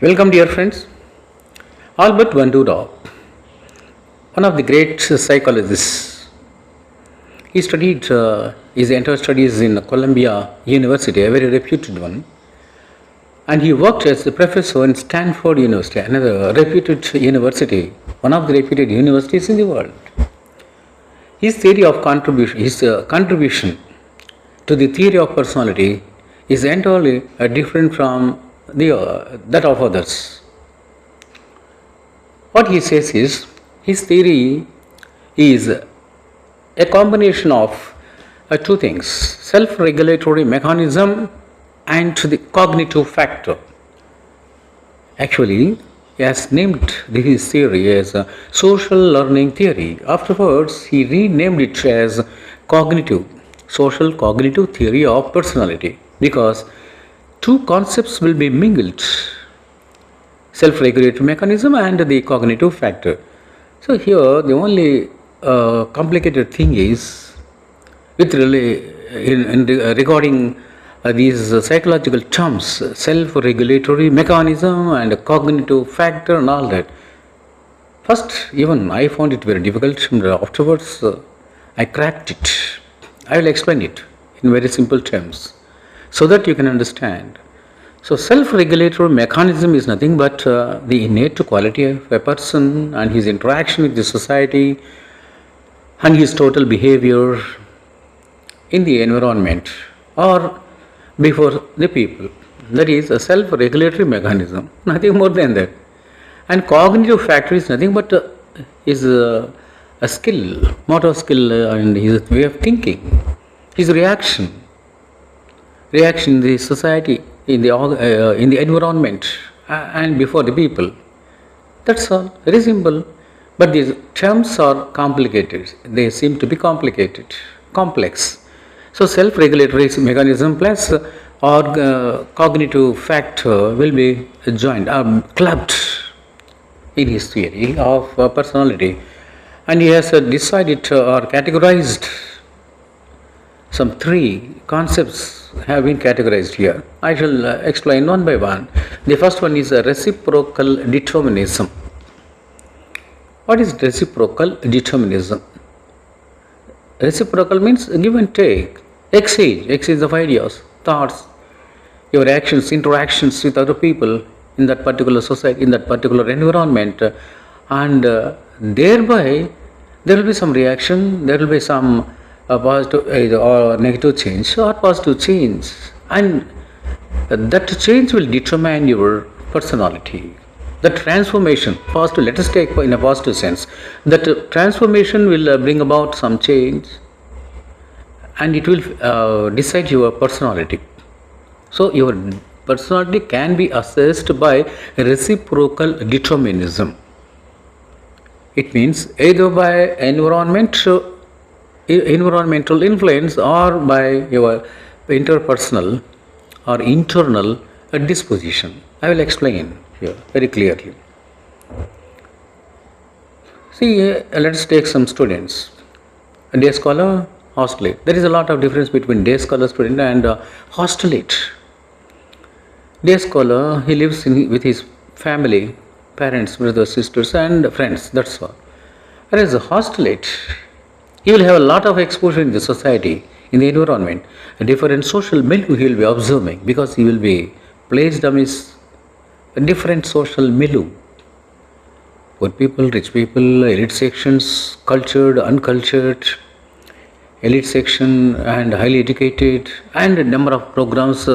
Welcome, dear friends. Albert Bandura, one of the great psychologists, he studied his entire studies in Columbia University, a very reputed one, and he worked as a professor in Stanford University, another reputed university, one of the reputed universities in the world. His theory of contribution, his contribution to the theory of personality is entirely different from that of others. What he says is, his theory is a combination of two things: self-regulatory mechanism and the cognitive factor. Actually, he has named his theory as a social learning theory. Afterwards, he renamed it as social cognitive theory of personality, because two concepts will be mingled: self-regulatory mechanism and the cognitive factor. So here the only complicated thing is regarding these psychological terms, self-regulatory mechanism and cognitive factor and all that. First, even I found it very difficult, and afterwards I cracked it. I will explain it in very simple terms so that you can understand. So self-regulatory mechanism is nothing but the innate quality of a person and his interaction with the society and his total behavior in the environment or before the people. That is a self-regulatory mechanism, nothing more than that. And cognitive factor is nothing but is a skill, motor skill, and his way of thinking, his reaction in the society, in the environment, and before the people. That's all, very simple. But these terms are complicated. They seem to be complicated, complex. So self-regulatory mechanism plus or cognitive factor will be joined, clubbed in his theory of personality. And he has decided or categorized some three concepts have been categorized here. I shall explain one by one. The first one is reciprocal determinism. What is reciprocal determinism? Reciprocal means give and take, exchange of ideas, thoughts, your actions, interactions with other people in that particular society, in that particular environment, and thereby there will be some reaction, there will be some positive or negative change or positive change, and that change will determine your personality. The transformation, positive, let us take in a positive sense, that transformation will bring about some change and it will decide your personality. So your personality can be assessed by reciprocal determinism. It means either by environmental influence or by your interpersonal or internal disposition. I will explain here very clearly. See, let's take some students. A day scholar, hostelate. There is a lot of difference between day scholar student and hostelate. Day scholar, he lives with his family, parents, brothers, sisters, and friends. That's all. Whereas a hostelate, he will have a lot of exposure in the society, in the environment, a different social milieu he will be observing, because he will be placed amidst a different social milieu. Poor people, rich people, elite sections, cultured, uncultured, elite section and highly educated, and a number of programs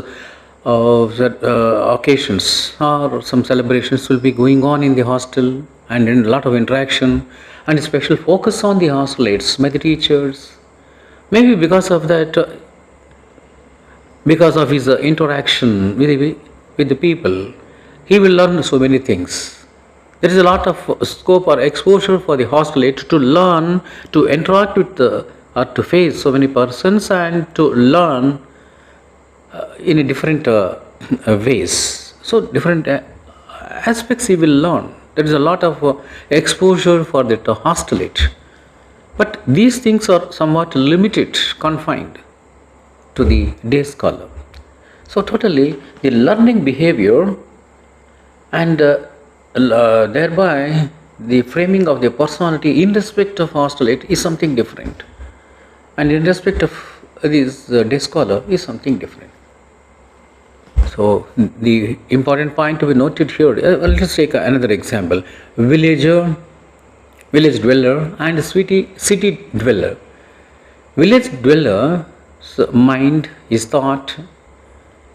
occasions or some celebrations will be going on in the hostel, and a lot of interaction and a special focus on the hostelates by the teachers. Maybe because of that, because of his interaction with the people, he will learn so many things. There is a lot of scope or exposure for the hostelate to learn, to interact with or to face so many persons and to learn in a different ways. So different aspects he will learn. There is a lot of exposure for the hostelate. But these things are somewhat limited, confined to the day scholar. So totally the learning behavior and thereby the framing of the personality in respect of hostility is something different, and in respect of this day scholar is something different. So the important point to be noted here, let us take another example: villager, village dweller, and city dweller. Village dweller's mind, his thought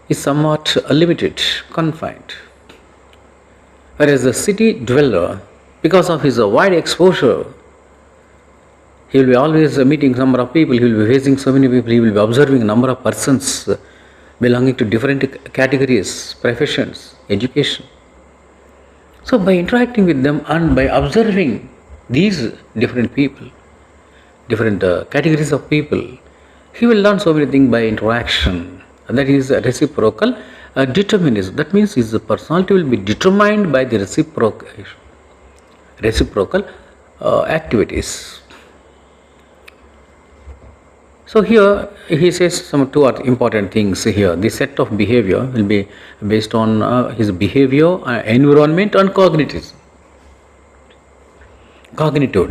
is somewhat limited, confined, whereas the city dweller, because of his wide exposure, he will be always meeting number of people, he will be facing so many people, he will be observing number of persons belonging to different categories, professions, education. So by interacting with them and by observing these different people, different categories of people, he will learn so many things by interaction. And that is reciprocal determinism. That means his personality will be determined by the reciprocal activities. So here he says some two important things here. The set of behavior will be based on his behavior, environment, and cognitive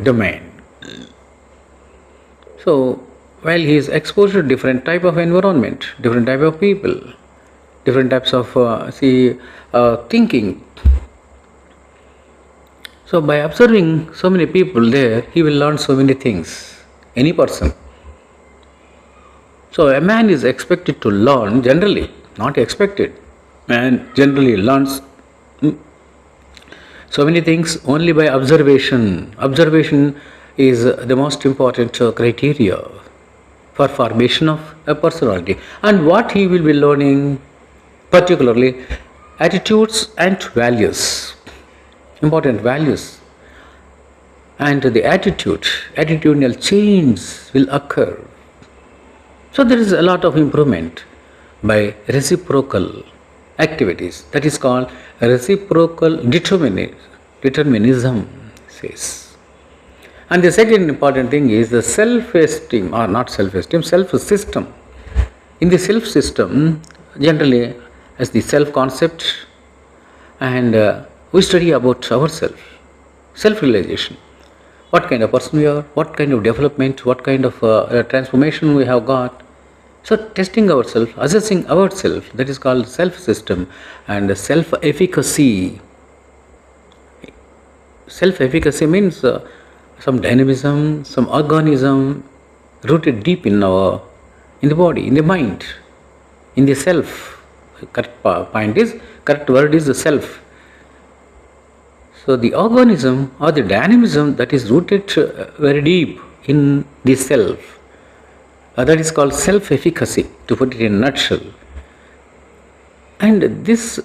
domain. So while he is exposed to different type of environment, different type of people, different types of thinking. So by observing so many people there, he will learn so many things. Any person. So a man is expected to learn generally, not expected. Man generally learns so many things only by observation. Observation is the most important criteria for formation of a personality. And what he will be learning, particularly attitudes and values, important values. And the attitudinal change will occur. So there is a lot of improvement by reciprocal activities. That is called reciprocal determinism, says. And the second important thing is the self-esteem, or not self-esteem, self-system. In the self-system, generally as the self-concept, and we study about ourselves, self-realization. What kind of person we are, what kind of development, what kind of transformation we have got. So testing ourselves, assessing ourselves, that is called self-system. And self-efficacy. Self-efficacy means some dynamism, some organism rooted deep in the body, in the mind, in the self. Correct word is the self. So the organism or the dynamism that is rooted very deep in the self. That is called self-efficacy, to put it in a nutshell. And this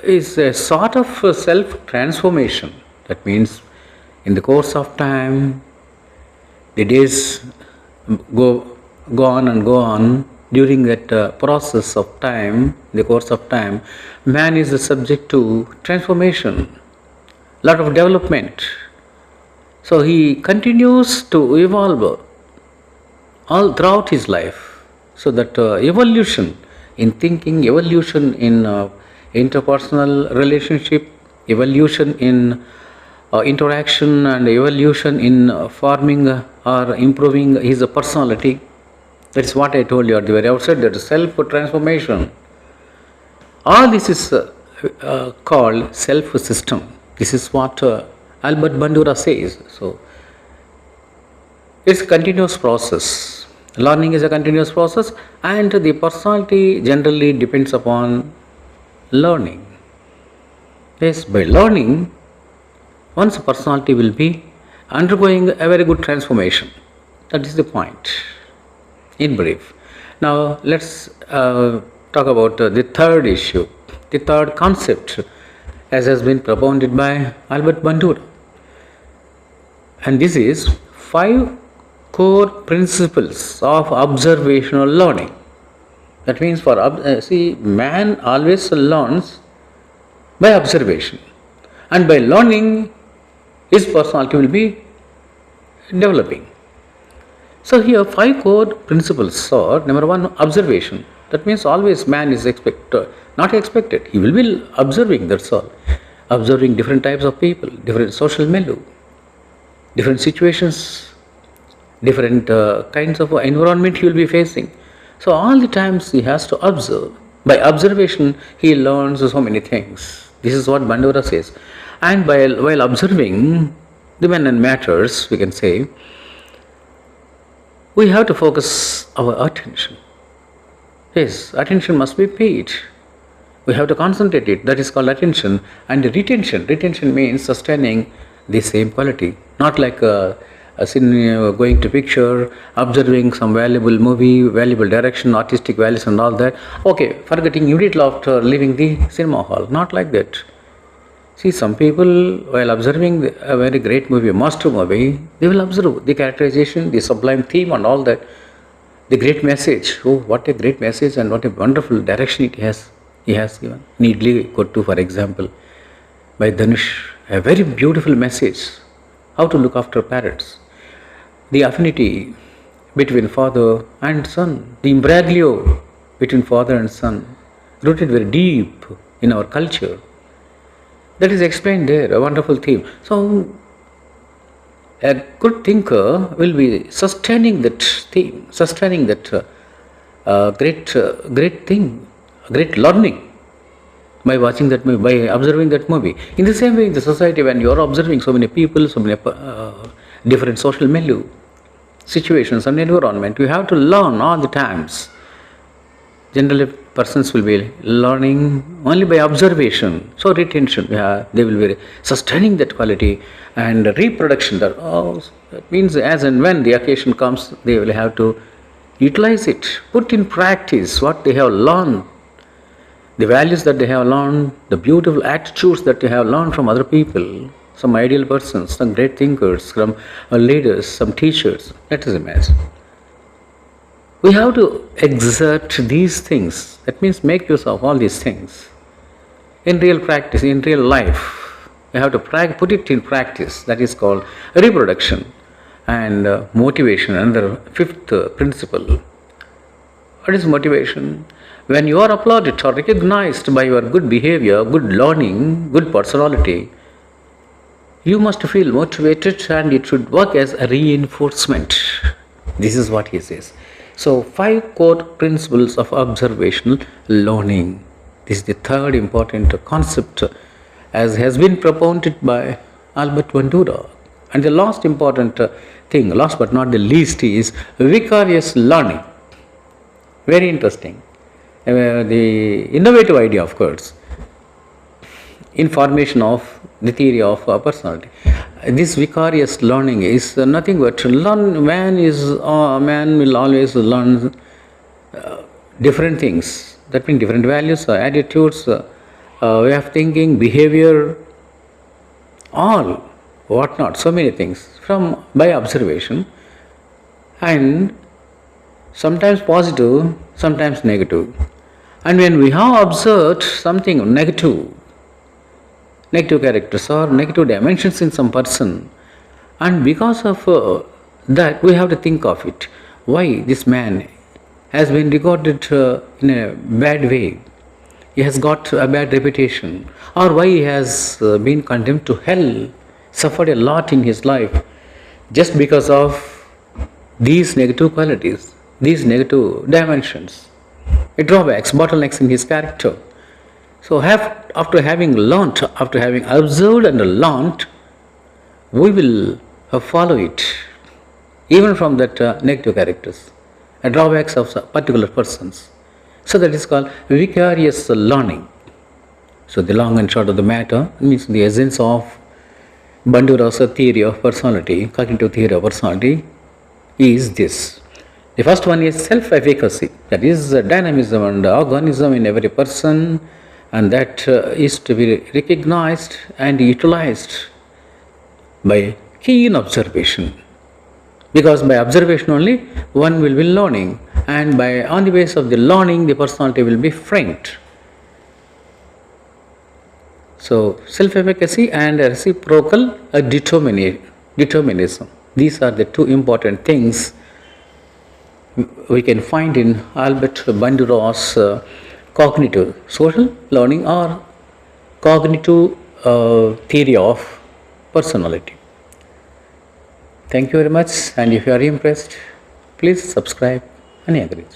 is a sort of self-transformation. That means in the course of time, the days go on and go on. During that process of time, the course of time, man is subject to transformation, lot of development. So he continues to evolve all throughout his life. So that evolution in thinking, evolution in interpersonal relationship, evolution in interaction, and evolution in forming or improving his personality. That is what I told you at the very outset, that self-transformation. All this is called self-system. This is what Albert Bandura says. So it's a continuous process. Learning is a continuous process, and the personality generally depends upon learning. Yes, by learning, one's personality will be undergoing a very good transformation. That is the point, in brief. Now let's talk about the third issue, the third concept, as has been propounded by Albert Bandura. And this is 5 core principles of observational learning. That means man always learns by observation, and by learning his personality will be developing. So here 5 core principles are: number 1, observation. That means always man is not expected, he will be observing, that's all. observing different types of people, different social milieu, different situations, different kinds of environment he will be facing. So all the times he has to observe. By observation, he learns so many things. This is what Bandura says. And while observing the men and matters, we can say, we have to focus our attention. Yes, attention must be paid. We have to concentrate it. That is called attention. And retention. Retention means sustaining the same quality. Not like going to picture, observing some valuable movie, valuable direction, artistic values and all that. Okay, forgetting immediately after leaving the cinema hall. Not like that. See, some people, while observing a very great movie, a master movie, they will observe the characterization, the sublime theme and all that. The great message. Oh, what a great message and what a wonderful direction he has given. Neatly Kottu, for example, by Dhanush, a very beautiful message. How to look after parrots. The affinity between father and son, the imbroglio between father and son, rooted very deep in our culture. That is explained there, a wonderful theme. So, a good thinker will be sustaining that theme, sustaining that great thing, great learning by watching that movie, by observing that movie. In the same way, in the society, when you are observing so many people, so many different social milieu, situations and environment, you have to learn all the times. Generally, persons will be learning only by observation. So retention, they will be sustaining that quality, and reproduction. That means as and when the occasion comes, they will have to utilize it, put in practice what they have learned, the values that they have learned, the beautiful attitudes that they have learned from other people, some ideal persons, some great thinkers, some leaders, some teachers. Let us imagine. We have to exert these things. That means make use of all these things in real practice, in real life. We have to put it in practice. That is called reproduction and motivation under fifth principle. What is motivation? When you are applauded or recognized by your good behavior, good learning, good personality, you must feel motivated, and it should work as a reinforcement. This is what he says. So, 5 core principles of observational learning. This is the third important concept, as has been propounded by Albert Bandura. And the last important thing, last but not the least, is vicarious learning. Very interesting. The innovative idea, of course, in formation of the theory of personality. This vicarious learning is nothing but learn. Man will always learn different things. That means different values, attitudes, way of thinking, behavior, all whatnot. So many things by observation, and sometimes positive, sometimes negative. And when we have observed something negative characters or negative dimensions in some person, and because of that we have to think of it. Why this man has been regarded in a bad way, he has got a bad reputation, or why he has been condemned to hell, suffered a lot in his life, just because of these negative qualities, these negative dimensions, drawbacks, bottlenecks in his character. So after having learnt, after having observed and learnt, we will follow it, even from that negative characters, drawbacks of particular persons. So that is called vicarious learning. So the long and short of the matter means the essence of Bandura's theory of personality, cognitive theory of personality, is this. The first one is self-efficacy, that is dynamism and organism in every person, and that is to be recognized and utilized by keen observation. Because by observation only one will be learning, and on the basis of the learning the personality will be framed. So self-efficacy and reciprocal determinism. These are the two important things we can find in Albert Bandura's cognitive social learning or cognitive theory of personality. Thank you very much, and if you are impressed, please subscribe and agree.